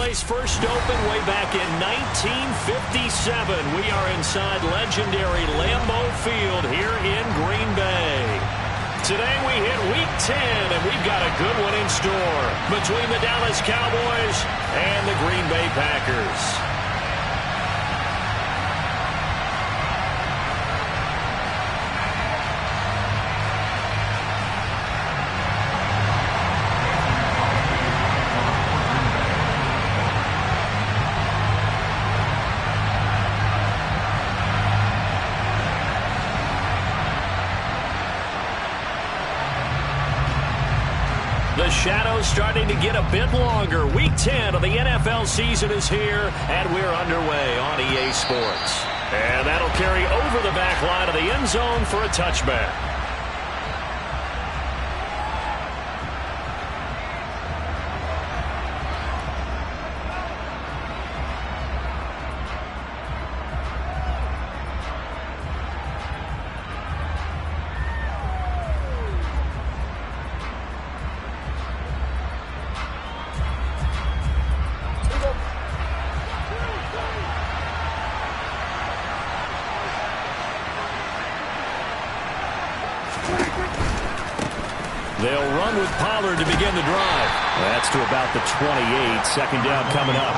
place first opened way back in 1957. We are inside legendary Lambeau Field here in Green Bay. Today we hit Week 10, and we've got a good one in store between the Dallas Cowboys and the Green Bay Packers. The shadow's starting to get a bit longer. Week 10 of the NFL season is here, and we're underway on EA Sports. And that'll carry over the back line of the end zone for a touchback. They'll run with Pollard to begin the drive. That's to about the 28. Second down coming up.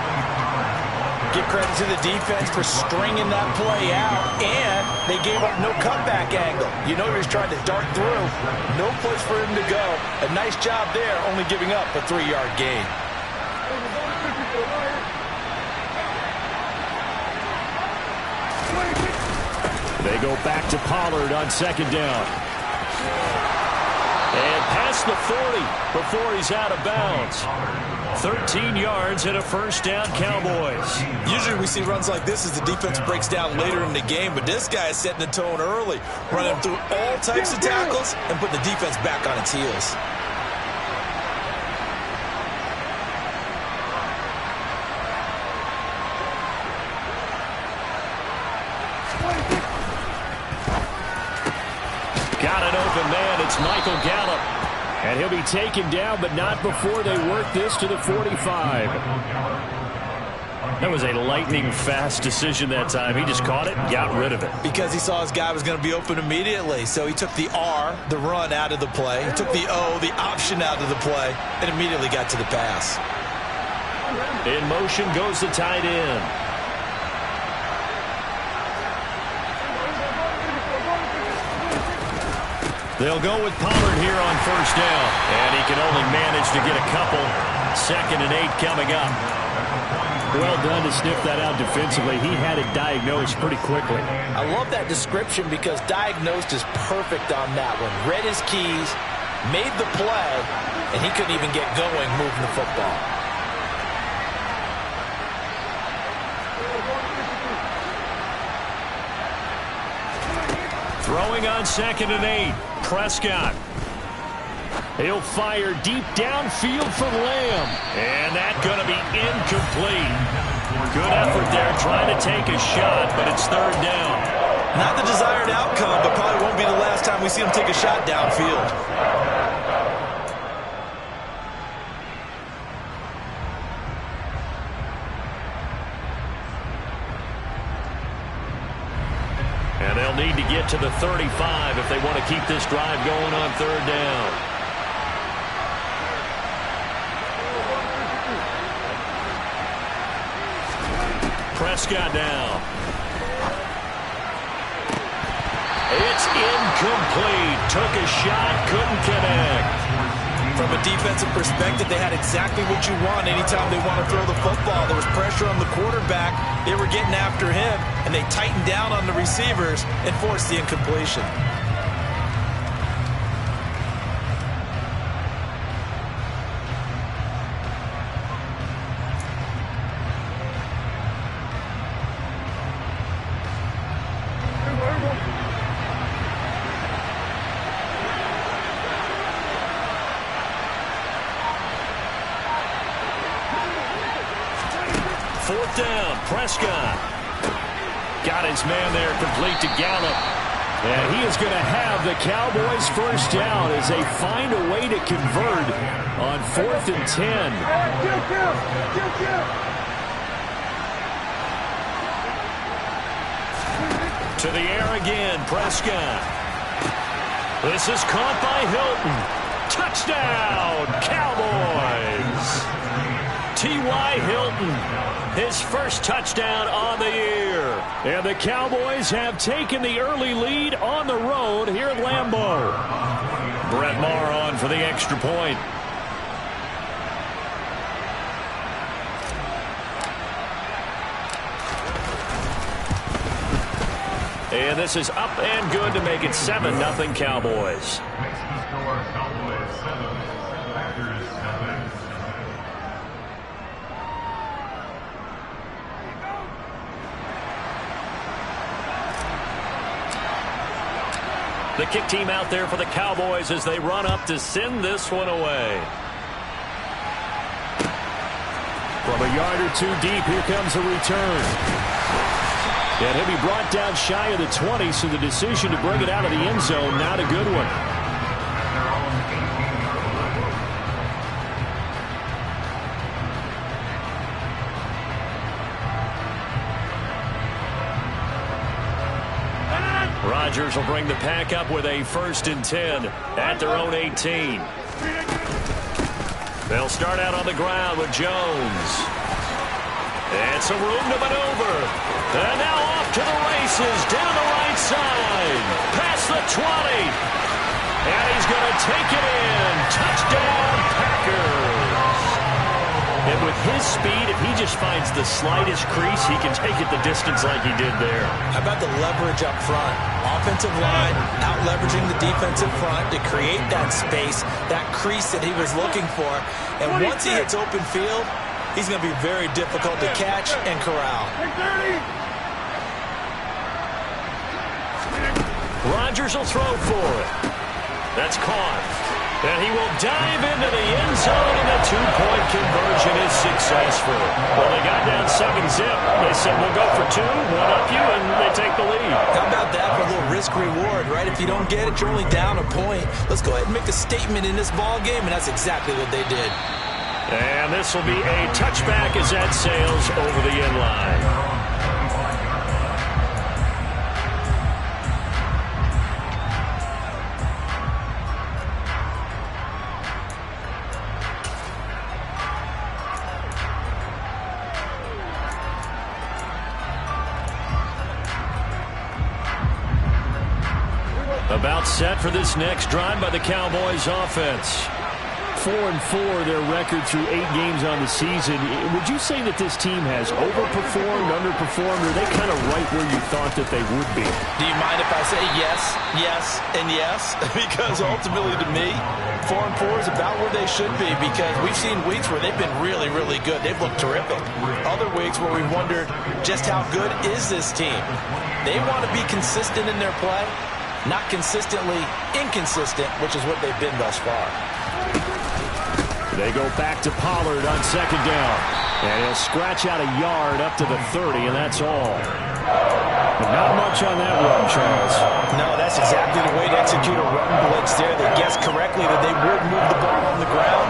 Give credit to the defense for stringing that play out, and they gave up no cutback angle. You know he was trying to dart through. No place for him to go. A nice job there, only giving up a 3-yard gain. They go back to Pollard on second down. And past the 40 before he's out of bounds. 13 yards and a first down, Cowboys. Usually we see runs like this as the defense breaks down later in the game, but this guy is setting the tone early, running through all types of tackles and putting the defense back on its heels. Got an open man. It's Michael Gallup. And he'll be taken down, but not before they work this to the 45. That was a lightning-fast decision that time. He just caught it and got rid of it. Because he saw his guy was going to be open immediately. So he took the R, the run, out of the play. He took the O, the option, out of the play, and immediately got to the pass. In motion goes the tight end. They'll go with Pollard here on first down. And he can only manage to get a couple. 2nd and 8 coming up. Well done to sniff that out defensively. He had it diagnosed pretty quickly. I love that description because diagnosed is perfect on that one. Read his keys, made the play, and he couldn't even get going moving the football. Throwing on 2nd and 8. Prescott. He'll fire deep downfield for Lamb. And that's going to be incomplete. Good effort there trying to take a shot, but it's 3rd down. Not the desired outcome, but probably won't be the last time we see him take a shot downfield. And they'll need to get to the 35 if they want to keep this drive going on 3rd down. Prescott now. It's incomplete. Took a shot, couldn't connect. From a defensive perspective, they had exactly what you want anytime they want to throw the football. There was pressure on the quarterback. They were getting after him, and they tightened down on the receivers and forced the incompletion. Fourth down, Prescott. Got his man there, complete to Gallup. And he is going to have the Cowboys first down as they find a way to convert on 4th and 10. To the air again, Prescott. This is caught by Hilton. Touchdown, Cowboys. T.Y. Hilton, his first touchdown on the year. And the Cowboys have taken the early lead on the road here at Lambeau. Brett Maher on for the extra point. And this is up and good to make it 7-0 Cowboys. The kick team out there for the Cowboys as they run up to send this one away. From a yard or two deep, here comes a return. And he'll be brought down shy of the 20, so the decision to bring it out of the end zone, not a good one. Rodgers will bring the pack up with a 1st and 10 at their own 18. They'll start out on the ground with Jones. And some room to maneuver. And now off to the races down the right side. Past the 20. And he's going to take it in. Touchdown, Packers. And with his speed, if he just finds the slightest crease, he can take it the distance like he did there. How about the leverage up front? Offensive line out leveraging the defensive front to create that space, that crease that he was looking for. And once he hits open field, he's going to be very difficult to catch and corral. Rodgers will throw for it. That's caught. And he will dive into the end zone, and the two-point conversion is successful. Well, they got down 7-zip. They said, we'll go for 2, one up you, and they take the lead. How about that for a little risk-reward, right? If you don't get it, you're only down a point. Let's go ahead and make a statement in this ball game, and that's exactly what they did. And this will be a touchback as that sails over the end line. About set for this next drive by the Cowboys offense. 4-4 their record through 8 games on the season. Would you say that this team has overperformed, underperformed, or are they kind of right where you thought that they would be? Do you mind if I say yes, yes, and yes? Because ultimately to me, 4-4 is about where they should be, because we've seen weeks where they've been really, really good. They've looked terrific. Other weeks where we've wondered just how good is this team. They want to be consistent in their play, not consistently inconsistent, which is what they've been thus far. They go back to Pollard on 2nd down. And he'll scratch out a yard up to the 30, and that's all. But not much on that run, Charles. No, that's exactly the way to execute a run blitz there. They guessed correctly that they would move the ball on the ground,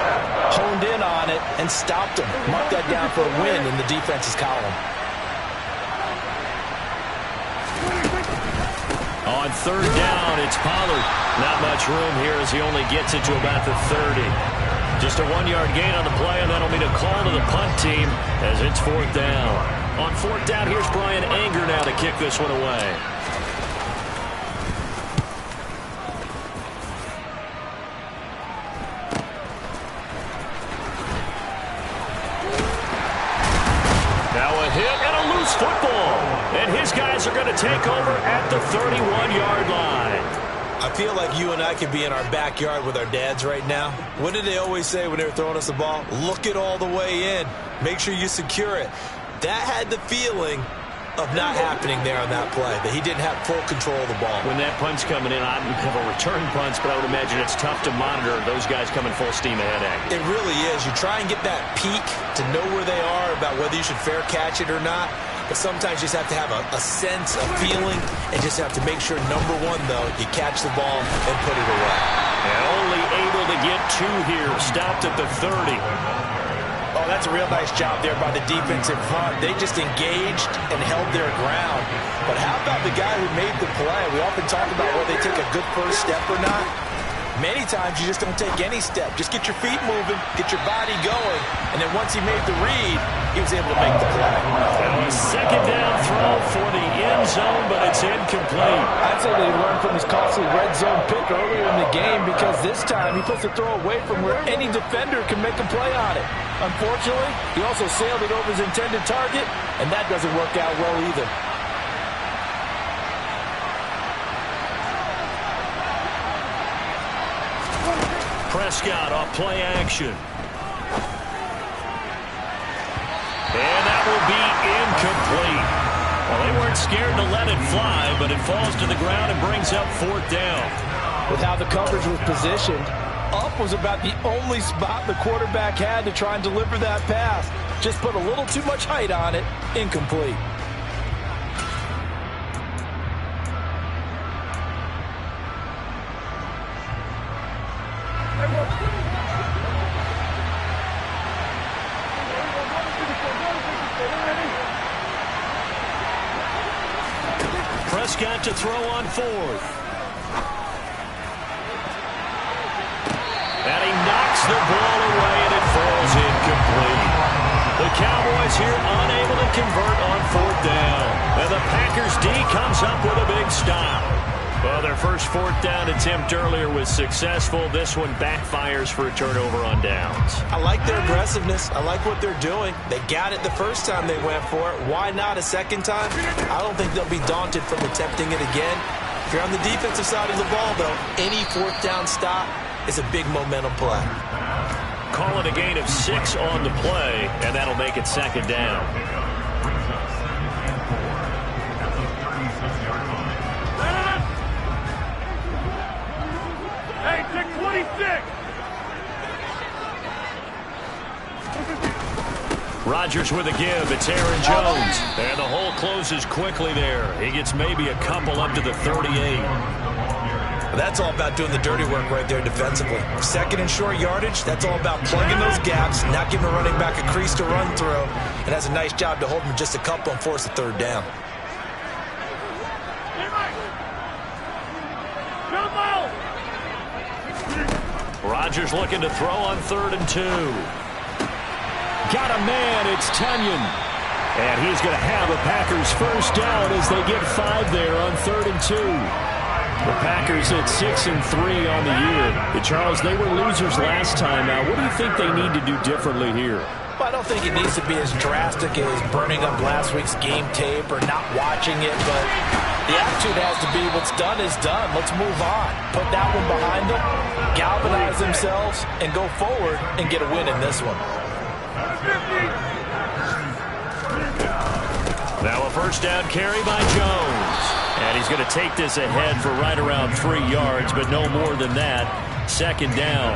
honed in on it, and stopped them. Mark that down for a win in the defense's column. On 3rd down, it's Pollard. Not much room here as he only gets it to about the 30. Just a 1-yard gain on the play, and that'll mean a call to the punt team as it's 4th down. On 4th down, here's Brian Anger now to kick this one away. Now a hit and a loose football. And his guys are going to take over at the 31-yard line. I feel like you and I could be in our backyard with our dads right now. What did they always say when they were throwing us the ball? Look it all the way in. Make sure you secure it. That had the feeling of not happening there on that play, that he didn't have full control of the ball. When that punt's coming in, I don't have a return punch, but I would imagine it's tough to monitor those guys coming full steam ahead at you. It really is. You try and get that peek to know where they are, about whether you should fair catch it or not. but sometimes you just have to have a sense, a feeling, and just have to make sure, number one, though, you catch the ball and put it away. And only able to get 2 here. Stopped at the 30. Oh, that's a real nice job there by the defense in front. They just engaged and held their ground. But how about the guy who made the play? We often talk about whether they take a good first step or not. Many times you just don't take any step. Just get your feet moving, get your body going, and then once he made the read, he was able to make the play. A second down throw for the end zone, but it's incomplete. I'd say they learned from his costly red zone pick earlier in the game because this time he puts the throw away from where any defender can make a play on it. Unfortunately, he also sailed it over his intended target, and that doesn't work out well either. Prescott off play action. And that will be incomplete. Well, they weren't scared to let it fly, but it falls to the ground and brings up 4th down. With how the coverage was positioned, up was about the only spot the quarterback had to try and deliver that pass. Just put a little too much height on it. Incomplete. Prescott to throw on 4th. And he knocks the ball away, and it falls incomplete. The Cowboys here unable to convert on 4th down. And the Packers D comes up with a big stop. Well, their first 4th down attempt earlier was successful. This one backfires for a turnover on downs. I like their aggressiveness. I like what they're doing. They got it the first time they went for it. Why not a second time? I don't think they'll be daunted from attempting it again. If you're on the defensive side of the ball, though, any 4th down stop is a big momentum play. Call it a gain of 6 on the play, and that'll make it 2nd down. Hey, take 26! Rodgers with a give. It's Aaron Jones. And the hole closes quickly there. He gets maybe a couple up to the 38. That's all about doing the dirty work right there defensively. Second and short yardage, that's all about plugging those gaps, not giving a running back a crease to run through, and has a nice job to hold him just a couple and force a 3rd down. Rodgers looking to throw on 3rd and 2. Got a man, it's Tunyon. And he's going to have a Packers first down as they get 5 there on 3rd and 2. The Packers at 6 and 3 on the year. Charles, they were losers last time. Now, what do you think they need to do differently here? Well, I don't think it needs to be as drastic as burning up last week's game tape or not watching it, but the attitude has to be what's done is done. Let's move on. Put that one behind them, galvanize themselves, and go forward and get a win in this one. Now a first down carry by Jones. And he's going to take this ahead for right around 3 yards, but no more than that. 2nd down.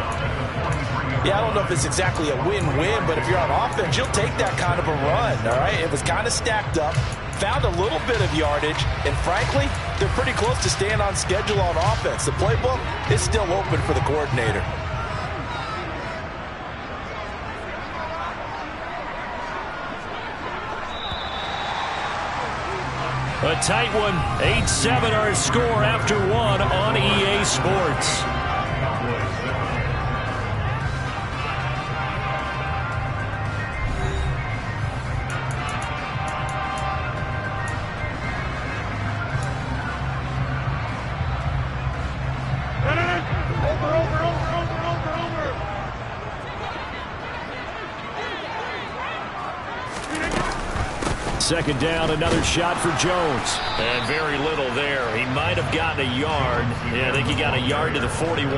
Yeah, I don't know if it's exactly a win-win, but if you're on offense, you'll take that kind of a run, all right? It was kind of stacked up, found a little bit of yardage, and frankly, they're pretty close to staying on schedule on offense. The playbook is still open for the coordinator. A tight one. 8-7 our score after 1 on EA Sports. Second down, another shot for Jones. And very little there. He might have gotten a yard. Yeah, I think he got a yard to the 41.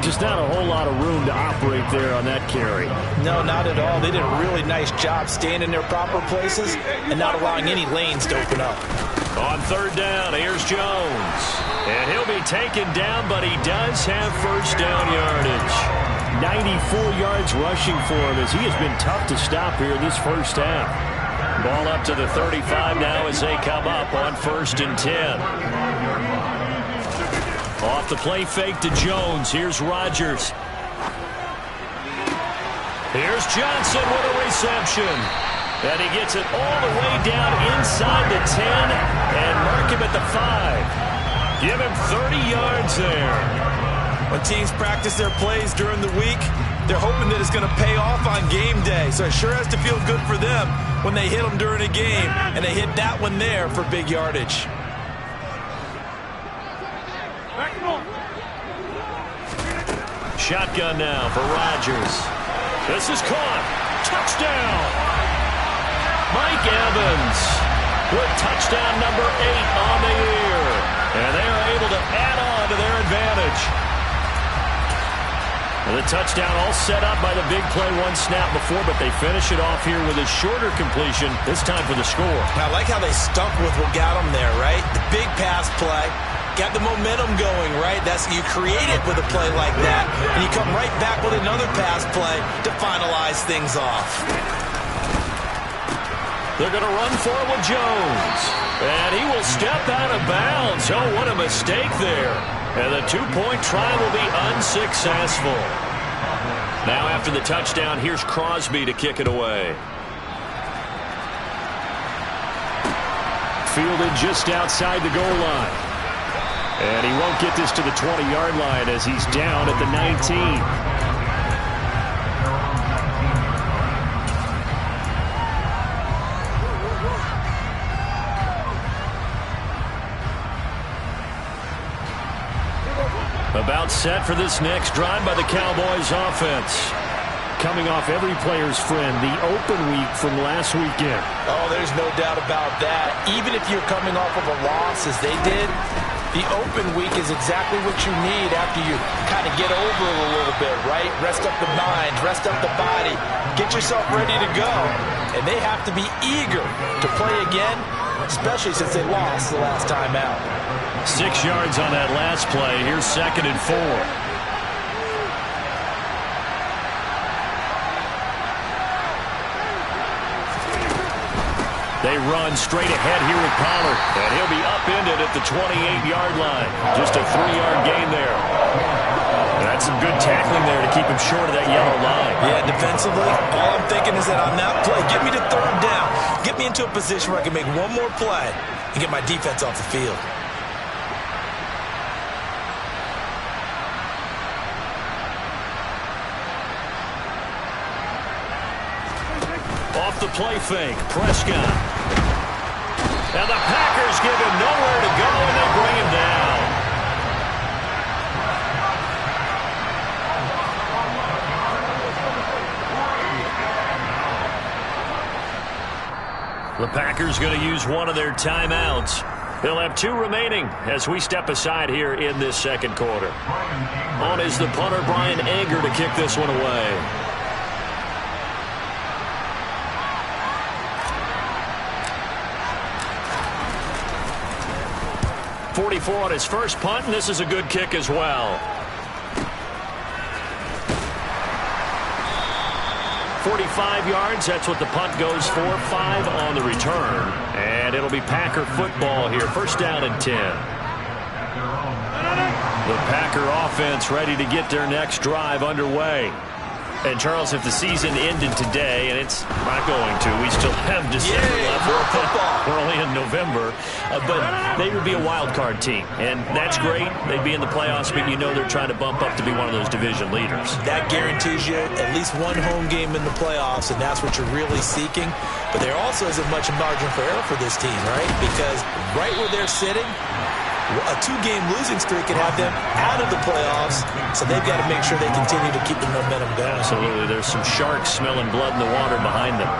Just not a whole lot of room to operate there on that carry. No, not at all. They did a really nice job staying in their proper places and not allowing any lanes to open up. On 3rd down, here's Jones. And he'll be taken down, but he does have first down yardage. 94 yards rushing for him as he has been tough to stop here in this first half. Ball up to the 35 now as they come up on 1st and 10. Off the play fake to Jones. Here's Rodgers. Here's Johnson with a reception. And he gets it all the way down inside the 10 and mark him at the 5. Give him 30 yards there. When teams practice their plays during the week, they're hoping that it's going to pay off on game day. So it sure has to feel good for them when they hit them during a game, and they hit that one there for big yardage. Shotgun now for Rodgers. This is caught. Touchdown. Mike Evans with touchdown number 8 on the year. And they are able to add on to their advantage. And the touchdown all set up by the big play one snap before, but they finish it off here with a shorter completion, this time for the score. I like how they stuck with what got them there, right? The big pass play. Got the momentum going, right? That's you create it with a play like that, and you come right back with another pass play to finalize things off. They're going to run for it with Jones. And he will step out of bounds. Oh, what a mistake there. And the two-point try will be unsuccessful. Now after the touchdown, here's Crosby to kick it away. Fielded just outside the goal line. And he won't get this to the 20-yard line as he's down at the 19. About set for this next drive by the Cowboys offense. Coming off every player's friend, the open week from last weekend. Oh, there's no doubt about that. Even if you're coming off of a loss as they did, the open week is exactly what you need after you kind of get over it a little bit, right? Rest up the mind, rest up the body, get yourself ready to go. And they have to be eager to play again, especially since they lost the last time out. 6 yards on that last play. Here's 2nd and 4. They run straight ahead here with Pollard, and he'll be upended at the 28-yard line. Just a 3-yard gain there. That's some good tackling there to keep him short of that yellow line. Yeah, defensively, all I'm thinking is that on that play, get me to 3rd down. Get me into a position where I can make one more play and get my defense off the field. Off the play fake, Prescott. And the Packers give him nowhere to go, and they bring him down. The Packers going to use one of their timeouts. They'll have 2 remaining as we step aside here in this second quarter. On is the punter, Brian Anger, to kick this one away. 44 on his first punt, and this is a good kick as well. 45 yards, that's what the punt goes for. 5 on the return. And it'll be Packer football here. 1st down and 10. The Packer offense ready to get their next drive underway. And, Charles, if the season ended today, and it's not going to, we still have December left. We're only in November. But they would be a wild card team. And that's great. They'd be in the playoffs, but you know they're trying to bump up to be one of those division leaders. That guarantees you at least one home game in the playoffs, and that's what you're really seeking. But there also isn't much margin for error for this team, right? Because right where they're sitting, a 2-game losing streak could have them out of the playoffs, so they've got to make sure they continue to keep the momentum going. Absolutely. There's some sharks smelling blood in the water behind them.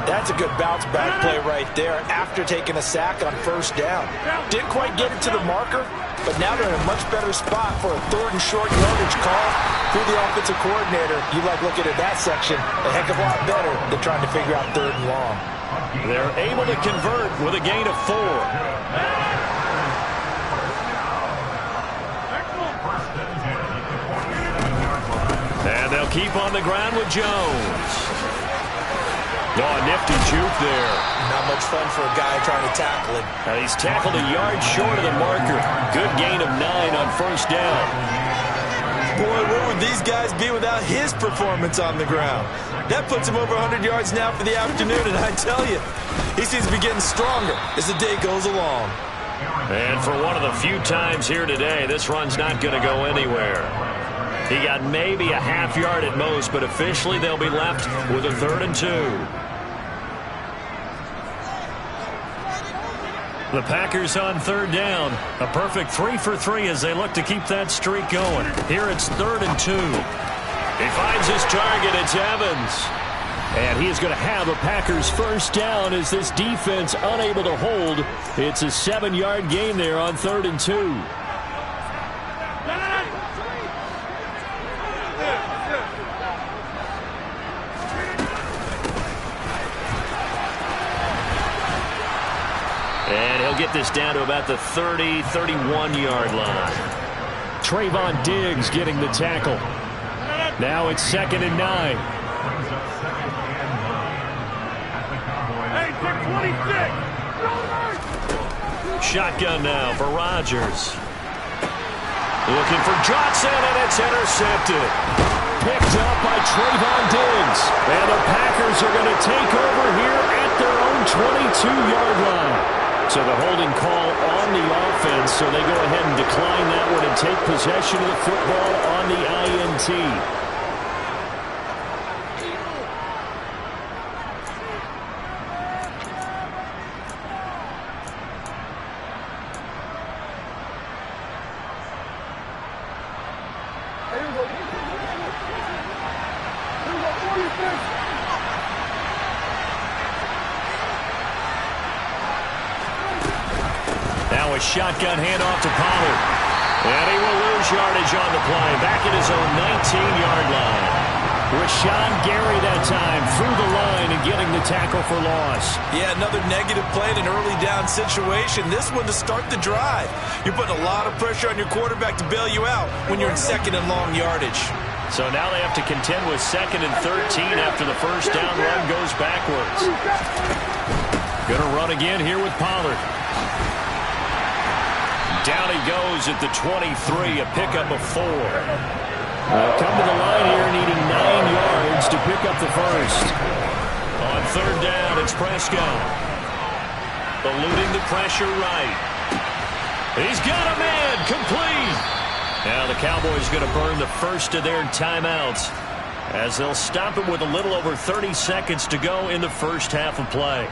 That's a good bounce-back play right there after taking a sack on 1st down. Didn't quite get it to the marker, but now they're in a much better spot for a 3rd and short yardage call through the offensive coordinator. You like looking at that section a heck of a lot better than trying to figure out 3rd and long. They're able to convert with a gain of 4. And they'll keep on the ground with Jones. Oh, nifty juke there. Not much fun for a guy trying to tackle him. He's tackled a yard short of the marker. Good gain of 9 on first down. Boy, where would these guys be without his performance on the ground? That puts him over 100 yards now for the afternoon, and I tell you, he seems to be getting stronger as the day goes along. And for one of the few times here today, this run's not going to go anywhere. He got maybe a half yard at most, but officially they'll be left with a 3rd and 2. The Packers on 3rd down. A perfect 3 for 3 as they look to keep that streak going. Here it's 3rd and 2. He finds his target. It's Evans. And he is going to have a Packers first down as this defense unable to hold. It's a 7-yard gain there on 3rd and 2. And he'll get this down to about the 30, 31-yard line. Trayvon Diggs getting the tackle. Now it's 2nd and 9. Shotgun now for Rodgers. Looking for Johnson, and it's intercepted. Picked up by Trayvon Diggs. And the Packers are going to take over here at their own 22-yard line. So the holding call on the offense, so they go ahead and decline that one and take possession of the football on the INT. Now a shotgun handoff to Pollard. And he will lose yardage on the play. Back at his own 19-yard line. Rashawn Gary that time through the line and getting the tackle for loss. Yeah, another negative play in an early down situation. This one to start the drive. You're putting a lot of pressure on your quarterback to bail you out when you're in 2nd and long yardage. So now they have to contend with 2nd and 13 after the first down run goes backwards. Going to run again here with Pollard. Down he goes at the 23, a pickup of 4. Come to the line here needing 9 yards to pick up the first. On 3rd down, it's Prescott. Eluding the pressure right. He's got a man, complete. Now the Cowboys going to burn the first of their timeouts as they'll stop it with a little over 30 seconds to go in the first half of play.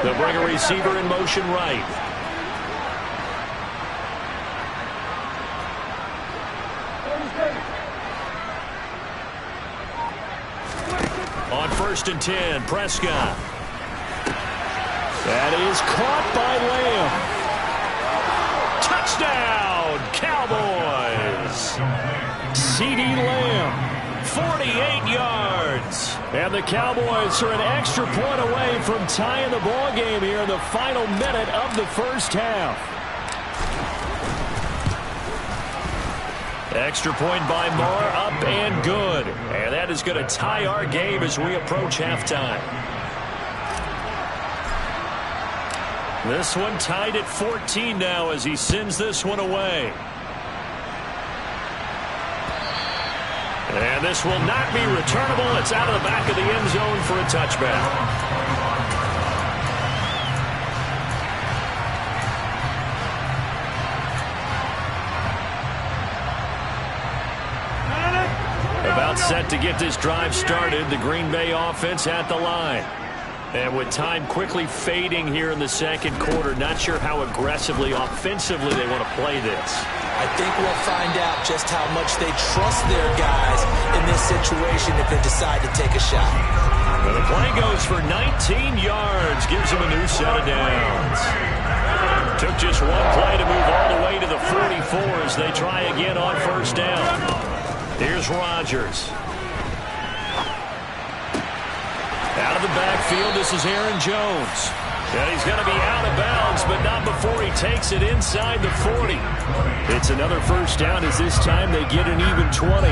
They'll bring a receiver in motion right. On 1st and 10, Prescott. That is caught by Lamb. Touchdown, Cowboys. CeeDee Lamb, 48 yards. And the Cowboys are an extra point away from tying the ball game here in the final minute of the first half. Extra point by Moore, up and good. And that is going to tie our game as we approach halftime. This one tied at 14 now as he sends this one away. And this will not be returnable. It's out of the back of the end zone for a touchback. About set to get this drive started, the Green Bay offense at the line. And with time quickly fading here in the second quarter, not sure how aggressively, offensively they want to play this. I think we'll find out just how much they trust their guys in this situation if they decide to take a shot. Well, the play goes for 19 yards, gives them a new set of downs. Took just one play to move all the way to the 44 as they try again on first down. Here's Rodgers. Out of the backfield, this is Aaron Jones. And he's going to be out of bounds, but not before he takes it inside the 40. It's another first down as this time they get an even 20.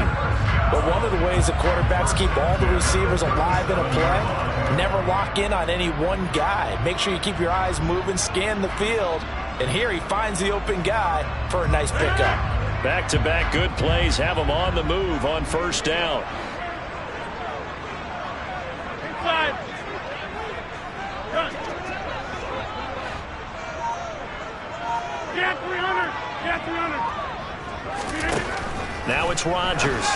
But one of the ways the quarterbacks keep all the receivers alive in a play, never lock in on any one guy. Make sure you keep your eyes moving, scan the field. And here he finds the open guy for a nice pickup. Back-to-back good plays have him on the move on first down. Inside. Run. Yeah, 300. Yeah, 300. Now it's Rodgers.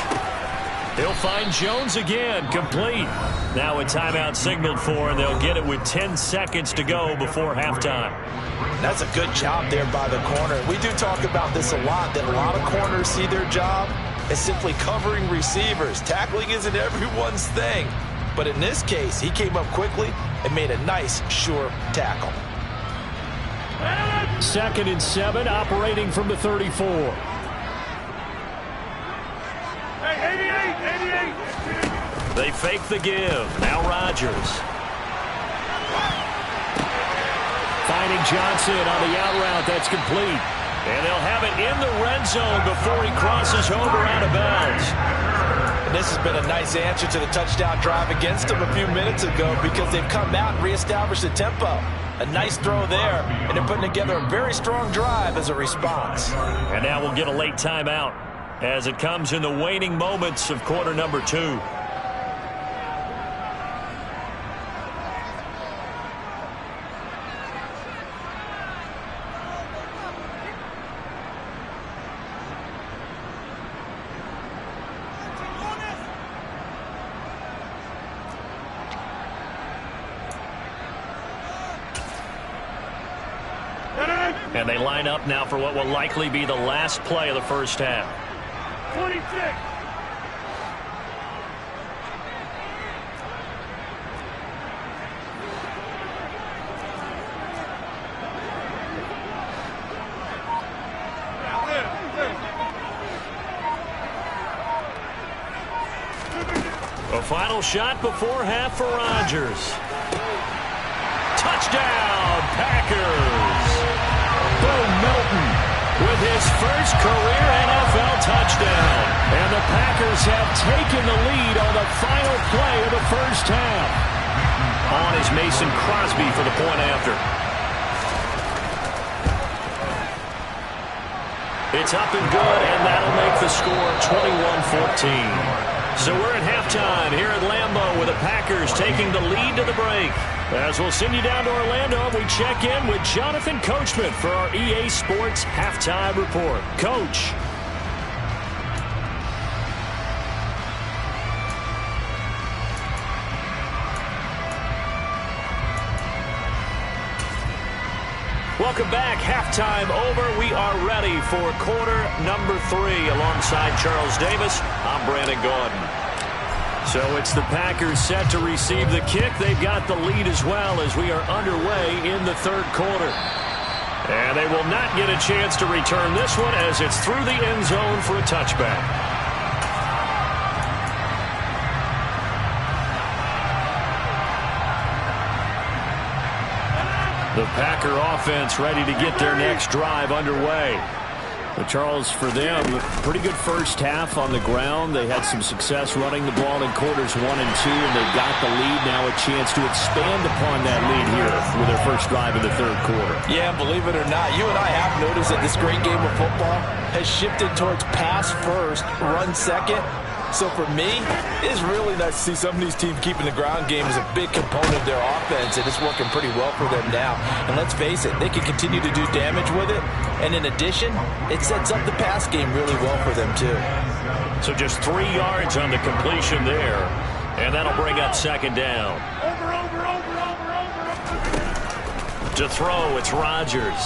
He'll find Jones again, complete. Now a timeout signaled for, and they'll get it with 10 seconds to go before halftime. That's a good job there by the corner. We do talk about this a lot, that a lot of corners see their job as simply covering receivers. Tackling isn't everyone's thing. But in this case, he came up quickly and made a nice, sure tackle. 2nd and 7, operating from the 34. Hey, 88. They fake the give. Now Rodgers. Finding Johnson on the out route. That's complete. And they'll have it in the red zone before he crosses over out of bounds. And this has been a nice answer to the touchdown drive against them a few minutes ago, because they've come out and reestablished the tempo. A nice throw there, and they're putting together a very strong drive as a response. And now we'll get a late timeout as it comes in the waning moments of quarter number 2. And they line up now for what will likely be the last play of the first half. 26. A final shot before half for Rodgers. Touchdown, Packers! Bo Melton with his first career NFL touchdown. And the Packers have taken the lead on the final play of the first half. On is Mason Crosby for the point after. It's up and good, and that'll make the score 21-14. So we're at halftime here at Lambeau with the Packers taking the lead to the break. As we'll send you down to Orlando, we check in with Jonathan Coachman for our EA Sports Halftime Report. Coach. Welcome back. Halftime over. We are ready for quarter number 3. Alongside Charles Davis, I'm Brandon Gaudin. So it's the Packers set to receive the kick. They've got the lead as well as we are underway in the third quarter. And they will not get a chance to return this one as it's through the end zone for a touchback. The Packer offense ready to get their next drive underway. But Charles, for them, pretty good first half on the ground. They had some success running the ball in quarters 1 and 2, and they got the lead. Now a chance to expand upon that lead here with their first drive in the third quarter. Yeah, believe it or not, you and I have noticed that this great game of football has shifted towards pass first, run second. So for me, it's really nice to see some of these teams keeping the ground game as a big component of their offense, and it's working pretty well for them now. And let's face it, they can continue to do damage with it. And in addition, it sets up the pass game really well for them too. So just 3 yards on the completion there, and that'll bring up second down. Over. To throw, it's Rodgers.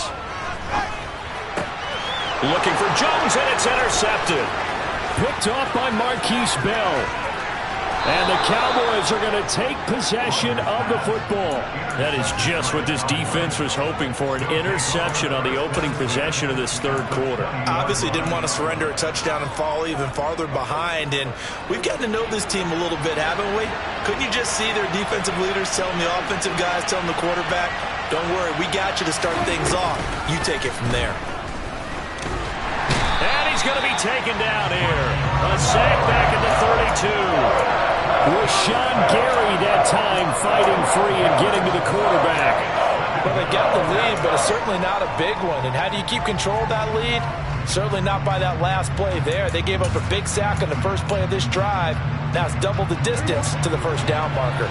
Looking for Jones, and it's intercepted. Picked off by Marquise Bell. And the Cowboys are going to take possession of the football. That is just what this defense was hoping for, an interception on the opening possession of this third quarter. Obviously didn't want to surrender a touchdown and fall even farther behind. And we've gotten to know this team a little bit, haven't we? Couldn't you just see their defensive leaders telling the offensive guys, telling the quarterback, don't worry, we got you to start things off. You take it from there. And he's going to be taken down here. A sack back at the 32. Rashawn Gary that time fighting free and getting to the quarterback. Well, they got the lead, but it's certainly not a big one. And how do you keep control of that lead? Certainly not by that last play there. They gave up a big sack on the first play of this drive. Now it's double the distance to the first down marker.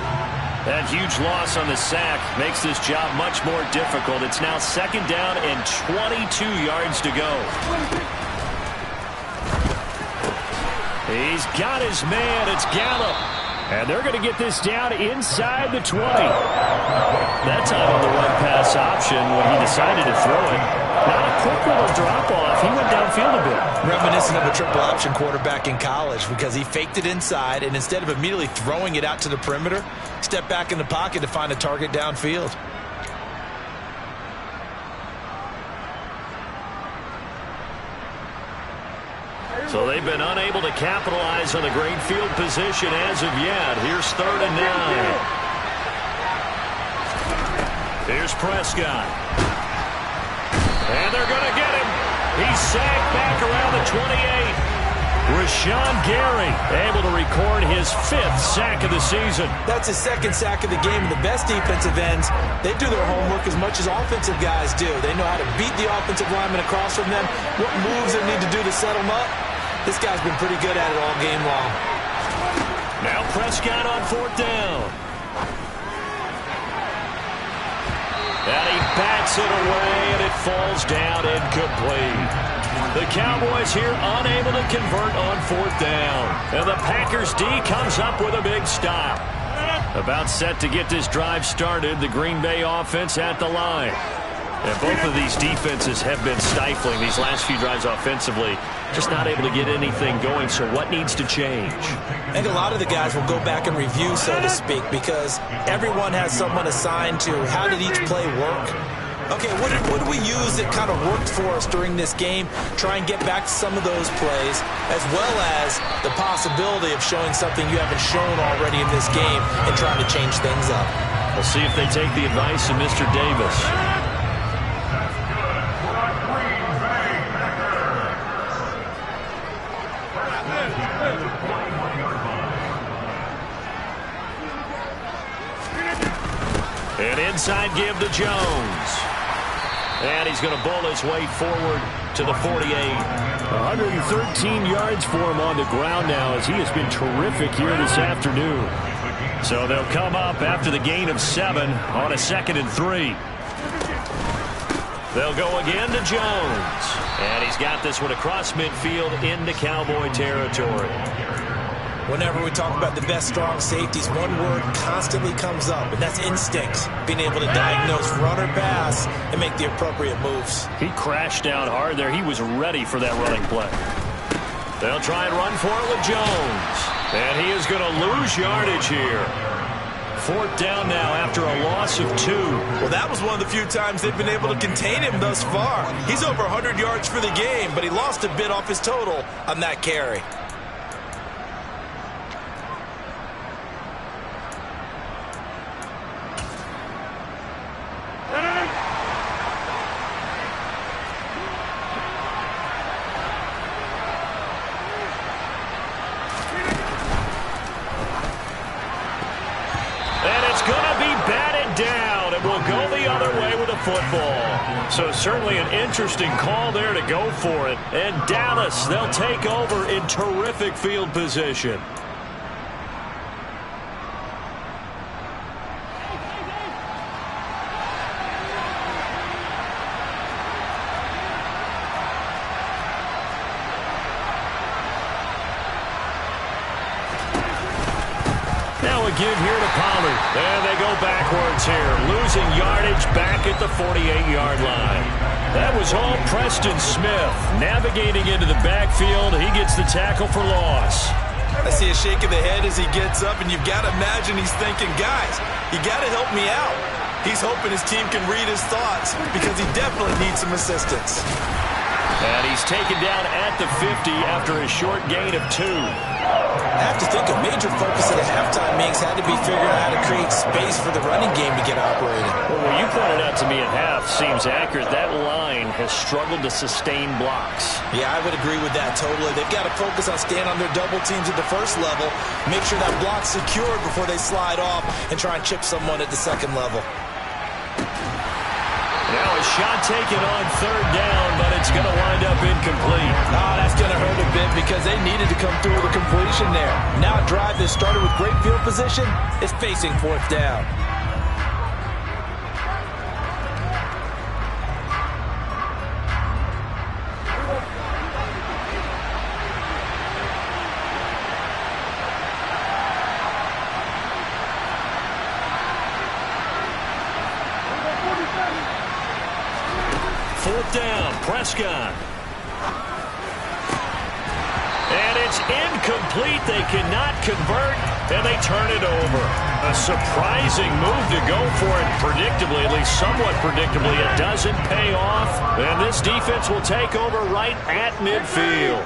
That huge loss on the sack makes this job much more difficult. It's now second down and 22 yards to go. He's got his man. It's Gallup. And they're going to get this down inside the 20. That time on the run pass option when he decided to throw it. Not a quick little drop-off. He went downfield a bit. Reminiscent of a triple option quarterback in college because he faked it inside, and instead of immediately throwing it out to the perimeter, stepped back in the pocket to find a target downfield. So they've been unable to capitalize on the great field position as of yet. Here's 3rd and 9. Here's Prescott. And they're going to get him. He's sacked back around the 28. Rashawn Gary able to record his 5th sack of the season. That's his 2nd sack of the game. And the best defensive ends, they do their homework as much as offensive guys do. They know how to beat the offensive lineman across from them, what moves they need to do to set them up. This guy's been pretty good at it all game long. Now Prescott on 4th down. And he backs it away, and it falls down incomplete. The Cowboys here unable to convert on 4th down. And the Packers D comes up with a big stop. About set to get this drive started, the Green Bay offense at the line. And both of these defenses have been stifling these last few drives offensively. Just not able to get anything going, so what needs to change? I think a lot of the guys will go back and review, so to speak, because everyone has someone assigned to how did each play work. Okay, what did we use that kind of worked for us during this game? Try and get back to some of those plays, as well as the possibility of showing something you haven't shown already in this game and trying to change things up. We'll see if they take the advice of Mr. Davis. And inside give to Jones. And he's going to bowl his way forward to the 48. 113 yards for him on the ground now as he has been terrific here this afternoon. So they'll come up after the gain of 7 on a 2nd and 3. They'll go again to Jones. And he's got this one across midfield into Cowboy territory. Whenever we talk about the best strong safeties, one word constantly comes up, and that's instinct. Being able to diagnose run or pass and make the appropriate moves. He crashed down hard there. He was ready for that running play. They'll try and run for it with Jones. And he is going to lose yardage here. 4th down now after a loss of 2. Well, that was one of the few times they've been able to contain him thus far. He's over 100 yards for the game, but he lost a bit off his total on that carry. Football. So certainly an interesting call there to go for it. And Dallas, they'll take over in terrific field position. Give here to Pollard. And they go backwards here. Losing yardage back at the 48-yard line. That was all Preston Smith. Navigating into the backfield. He gets the tackle for loss. I see a shake of the head as he gets up, and you've got to imagine he's thinking, guys, you got to help me out. He's hoping his team can read his thoughts because he definitely needs some assistance. And he's taken down at the 50 after a short gain of 2. I have to think a major focus of the halftime mix had to be figuring out how to create space for the running game to get operating. Well, what you pointed out to me at half seems accurate. That line has struggled to sustain blocks. Yeah, I would agree with that totally. They've got to focus on staying on their double teams at the first level, make sure that block's secured before they slide off and try and chip someone at the second level. Now a shot taken on third down, but it's going to wind up incomplete. Oh, that's going to hurt a bit because they needed to come through with a completion there. Now a drive that started with great field position is facing fourth down. Fourth down, Prescott. And it's incomplete. They cannot convert, and they turn it over. A surprising move to go for it. Predictably, at least somewhat predictably, it doesn't pay off. And this defense will take over right at midfield.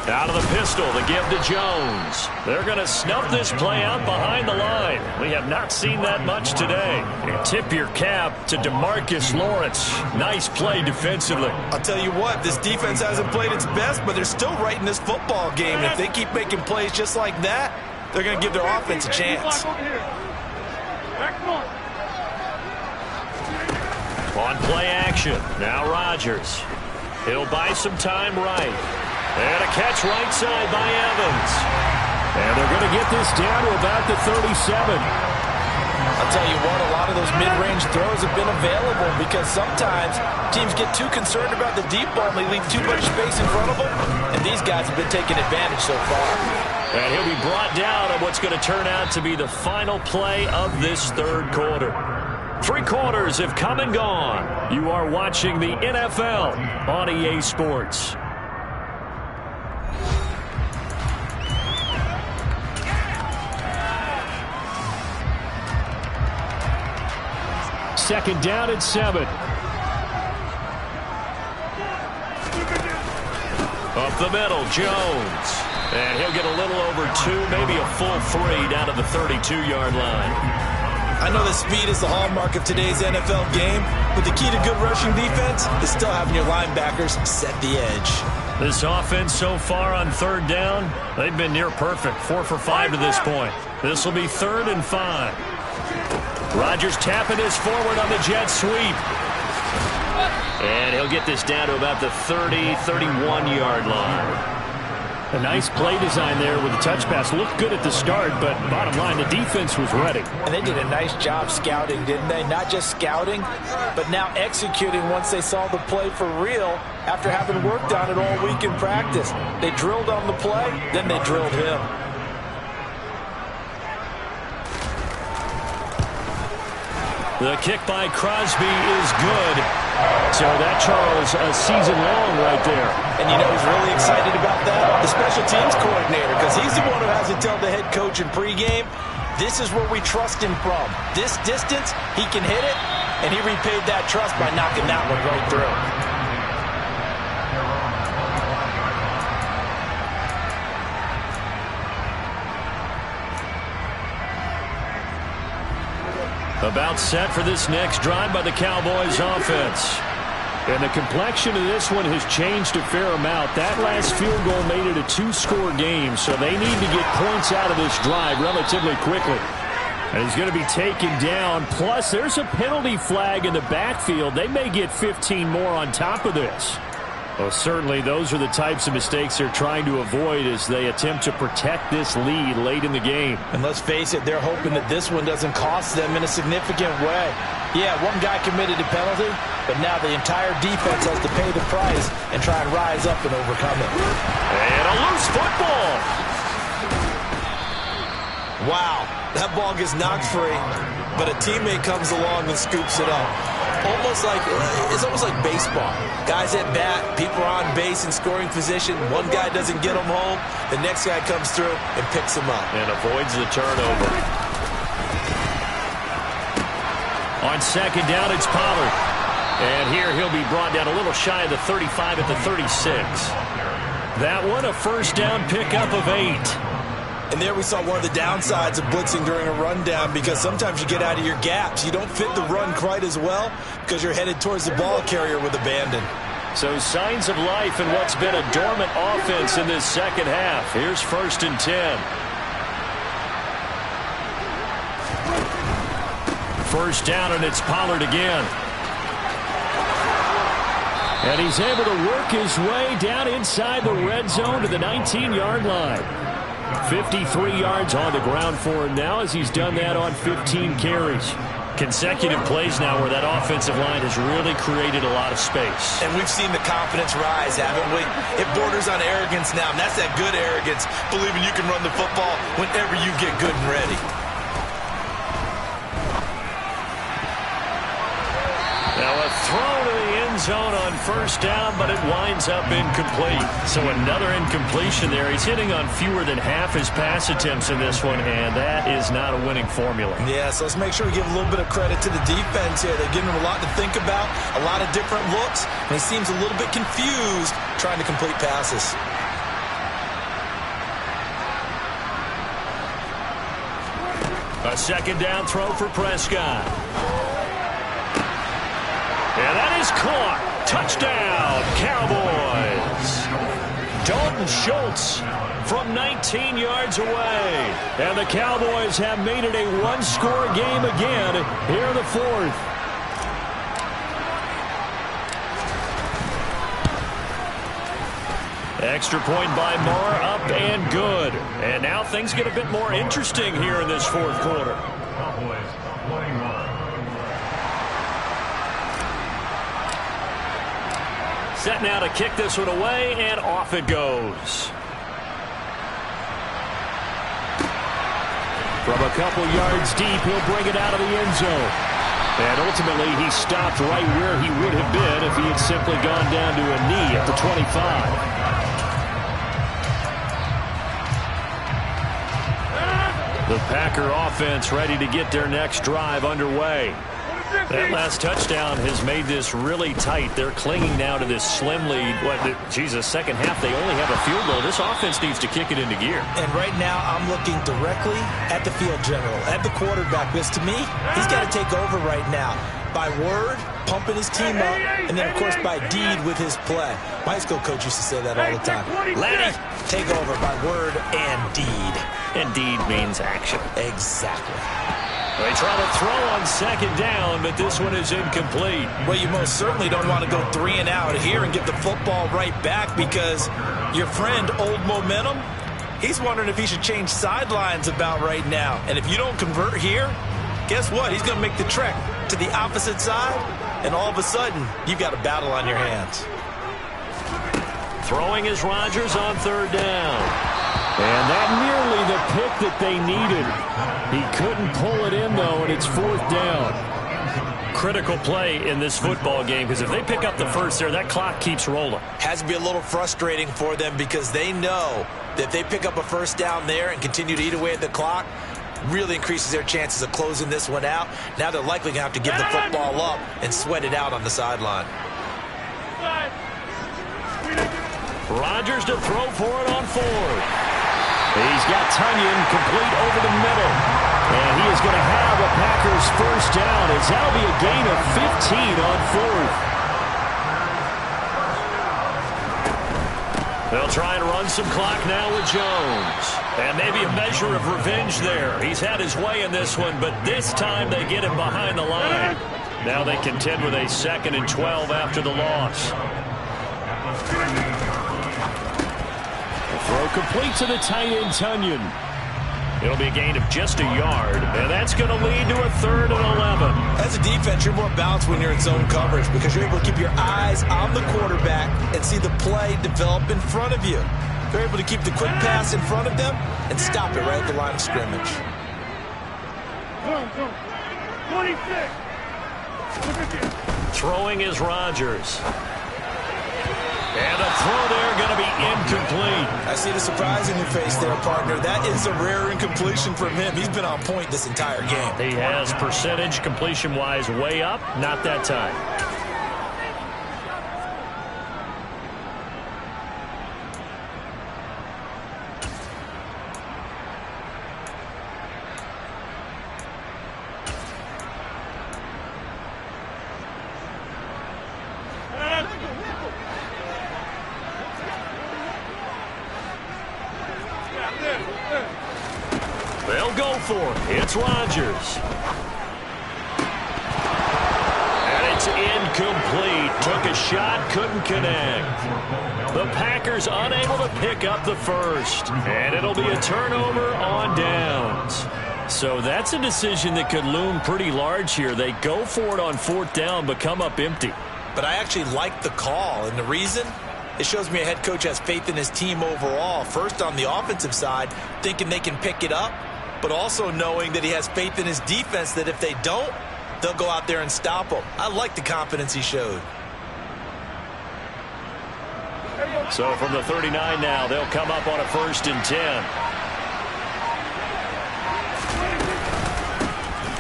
Out of the pistol, the give to Jones. They're going to snuff this play out behind the line. We have not seen that much today. And tip your cap to DeMarcus Lawrence. Nice play defensively. I'll tell you what, this defense hasn't played its best, but they're still right in this football game. And if they keep making plays just like that, they're going to give their offense a chance. On play action, now Rodgers. He'll buy some time right. And a catch right side by Evans. And they're going to get this down to about the 37. I'll tell you what, a lot of those mid-range throws have been available because sometimes teams get too concerned about the deep ball and they leave too much space in front of them. And these guys have been taking advantage so far. And he'll be brought down on what's going to turn out to be the final play of this third quarter. 3 quarters have come and gone. You are watching the NFL on EA Sports. Second down and 7. Up the middle, Jones. And he'll get a little over 2, maybe a full 3 down to the 32-yard line. I know that speed is the hallmark of today's NFL game, but the key to good rushing defense is still having your linebackers set the edge. This offense so far on third down, they've been near perfect. 4 for 5 to this point. This will be 3rd and 5. Rodgers tapping this forward on the jet sweep. And he'll get this down to about the 30, 31-yard line. A nice play design there with the touch pass. Looked good at the start, but bottom line, the defense was ready. And they did a nice job scouting, didn't they? Not just scouting, but now executing once they saw the play for real after having worked on it all week in practice. They drilled on the play, then they drilled him. The kick by Crosby is good. So that, Charles, a season long right there. And you know who's really excited about that? The special teams coordinator, because he's the one who has to tell the head coach in pregame, this is where we trust him from. This distance, he can hit it, and he repaid that trust by knocking that one right through. About set for this next drive by the Cowboys offense. And the complexion of this one has changed a fair amount. That last field goal made it a 2-score game, so they need to get points out of this drive relatively quickly. And he's going to be taken down. Plus, there's a penalty flag in the backfield. They may get 15 more on top of this. Well, certainly those are the types of mistakes they're trying to avoid as they attempt to protect this lead late in the game. And let's face it, they're hoping that this one doesn't cost them in a significant way. Yeah, one guy committed a penalty, but now the entire defense has to pay the price and try and rise up and overcome it. And a loose football. Wow, that ball gets knocked free, but a teammate comes along and scoops it up. It's almost like baseball. Guys at bat, people are on base in scoring position. One guy doesn't get them home. The next guy comes through and picks them up. And avoids the turnover. On second down, it's Pollard. And here he'll be brought down a little shy of the 35 at the 36. That one, a first down pickup of 8. And there we saw one of the downsides of blitzing during a rundown, because sometimes you get out of your gaps. You don't fit the run quite as well because you're headed towards the ball carrier with abandon. So signs of life in what's been a dormant offense in this second half. Here's 1st and 10. First down, and it's Pollard again. And he's able to work his way down inside the red zone to the 19-yard line. 53 yards on the ground for him now, as he's done that on 15 carries. Consecutive plays now where that offensive line has really created a lot of space. And we've seen the confidence rise, haven't we? It borders on arrogance now, and that's that good arrogance, believing you can run the football whenever you get good and ready. Now a throw to the end zone on first down, but it winds up incomplete. So another incompletion there. He's hitting on fewer than half his pass attempts in this one, and that is not a winning formula. Yeah, so let's make sure we give a little bit of credit to the defense here. They're giving him a lot to think about, a lot of different looks, and he seems a little bit confused trying to complete passes. A second down throw for Prescott. And that is caught. Touchdown, Cowboys. Dalton Schultz from 19 yards away. And the Cowboys have made it a one-score game again here in the fourth. Extra point by Marr, up and good. And now things get a bit more interesting here in this fourth quarter. Cowboys, 21. Set now to kick this one away, and off it goes. From a couple yards deep, he'll bring it out of the end zone. And ultimately, he stopped right where he would have been if he had simply gone down to a knee at the 25. The Packer offense ready to get their next drive underway. That last touchdown has made this really tight. They're clinging now to this slim lead. Second half, they only have a field goal. This offense needs to kick it into gear. And right now, I'm looking directly at the field general, at the quarterback, because to me, he's got to take over right now. By word, pumping his team up, and then, of course, by deed with his play. My high school coach used to say that all the time. Laddie, take over by word and deed. And deed means action. Exactly. They try to throw on second down, but this one is incomplete. Well, you most certainly don't want to go 3 and out here and get the football right back, because your friend, Old Momentum, he's wondering if he should change sidelines about right now. And if you don't convert here, guess what? He's going to make the trek to the opposite side, and all of a sudden, you've got a battle on your hands. Throwing is Rodgers on third down. And that nearly the pick that they needed. He couldn't pull it in, though, and it's fourth down. Critical play in this football game, because if they pick up the first there, that clock keeps rolling. Has to be a little frustrating for them, because they know that if they pick up a first down there and continue to eat away at the clock, really increases their chances of closing this one out. Now they're likely going to have to give the football up and sweat it out on the sideline. Rodgers to throw for it on fourth. He's got Tunyon complete over the middle. And he is going to have a Packers first down, as that'll be a gain of 15 on fourth. They'll try and run some clock now with Jones. And maybe a measure of revenge there. He's had his way in this one, but this time they get him behind the line. Now they contend with a 2nd and 12 after the loss. Throw complete to the tight end, Tunyon. It'll be a gain of just a yard, and that's going to lead to a 3rd and 11. As a defense, you're more balanced when you're in zone coverage, because you're able to keep your eyes on the quarterback and see the play develop in front of you. They're able to keep the quick pass in front of them and stop it right at the line of scrimmage. Throwing is Rodgers. And a throw there going to be incomplete. I see the surprise in your face there, partner. That is a rare incompletion from him. He's been on point this entire game. He has percentage completion-wise way up. Not that time. They'll go for it. It's Rodgers. And it's incomplete. Took a shot, couldn't connect. The Packers unable to pick up the first. And it'll be a turnover on downs. So that's a decision that could loom pretty large here. They go for it on 4th down, but come up empty. But I actually like the call, and the reason? It shows me a head coach has faith in his team overall. First, on the offensive side, thinking they can pick it up, but also knowing that he has faith in his defense that if they don't, they'll go out there and stop them. I like the confidence he showed. So from the 39 now, they'll come up on a 1st and 10.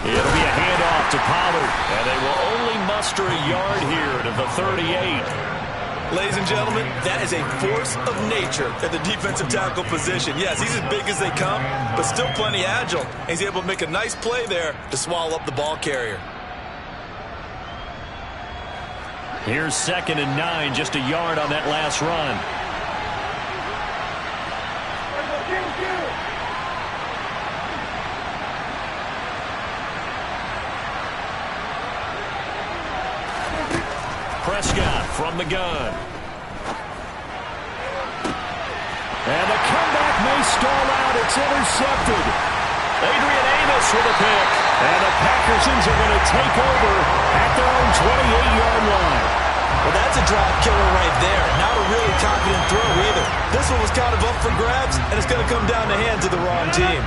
It'll be a handoff to Pollard, and they will only muster a yard here to the 38. Ladies and gentlemen, that is a force of nature at the defensive tackle position. Yes, he's as big as they come, but still plenty agile. He's able to make a nice play there to swallow up the ball carrier. Here's 2nd and 9, just a yard on that last run. Prescott from the gun. And the comeback may stall out. It's intercepted. Adrian Amos with a pick. And the Packersons are going to take over at their own 28-yard line. Well, that's a drive killer right there. Not a really confident throw either. This one was kind of up for grabs, and it's going to come down the hands of the wrong team.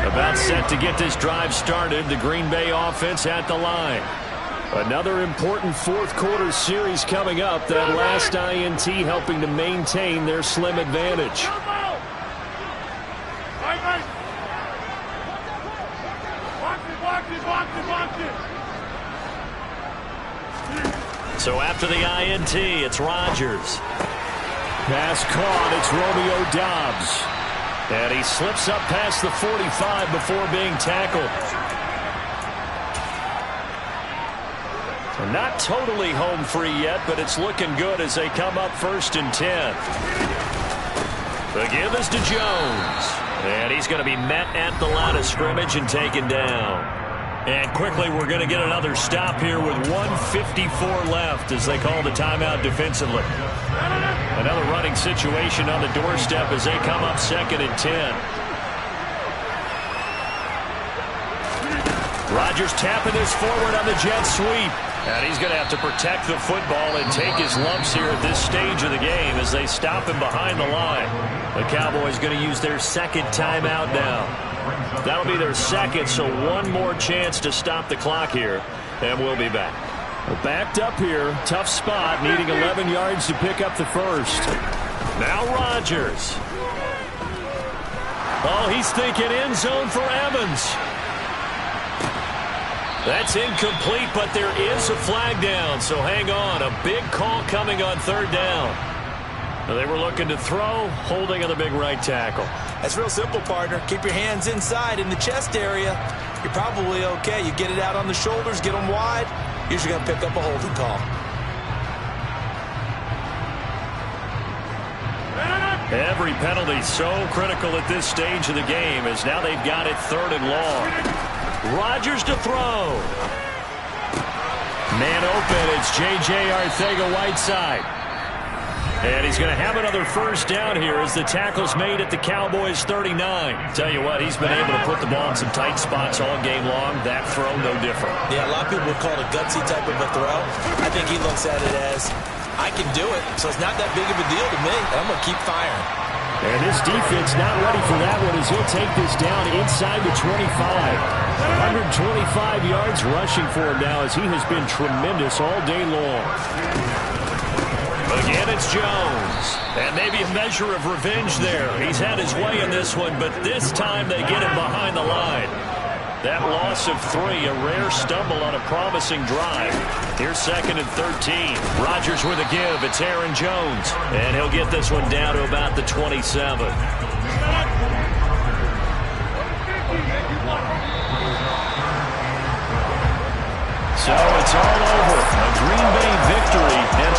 About set to get this drive started. The Green Bay offense at the line. Another important 4th quarter series coming up. That last INT helping to maintain their slim advantage. So after the INT, it's Rodgers. Pass caught. It's Romeo Doubs. And he slips up past the 45 before being tackled. Not totally home free yet, but it's looking good as they come up 1st and 10. The give is to Jones. And he's going to be met at the line of scrimmage and taken down. And quickly we're going to get another stop here with 1:54 left as they call the timeout defensively. Another running situation on the doorstep as they come up 2nd and 10. Rodgers tapping this forward on the jet sweep. And he's going to have to protect the football and take his lumps here at this stage of the game as they stop him behind the line. The Cowboys going to use their 2nd timeout now. That'll be their 2nd, so one more chance to stop the clock here, and we'll be back. Backed up here, tough spot, needing 11 yards to pick up the first. Now Rodgers. Oh, he's thinking end zone for Evans. That's incomplete, but there is a flag down, so hang on. A big call coming on 3rd down. They were looking to throw, holding on the big right tackle. That's real simple, partner. Keep your hands inside in the chest area. You're probably okay. You get it out on the shoulders, get them wide. Usually going to pick up a holding call. Every penalty so critical at this stage of the game as now they've got it 3rd and long. Rodgers to throw. Man open, it's J.J. Arcega-Whiteside. And he's going to have another 1st down here as the tackle's made at the Cowboys 39. Tell you what, he's been able to put the ball in some tight spots all game long. That throw, no different. Yeah, a lot of people would call it a gutsy type of a throw. I think he looks at it as, I can do it, so it's not that big of a deal to me. I'm going to keep firing. And this defense not ready for that one as he'll take this down inside the 25. 125 yards rushing for him now as he has been tremendous all day long. Again, it's Jones. And maybe a measure of revenge there. He's had his way in this one, but this time they get him behind the line. That loss of 3, a rare stumble on a promising drive. Here's 2nd and 13. Rodgers with a give. It's Aaron Jones. And he'll get this one down to about the 27. So it's all over. A Green Bay victory. And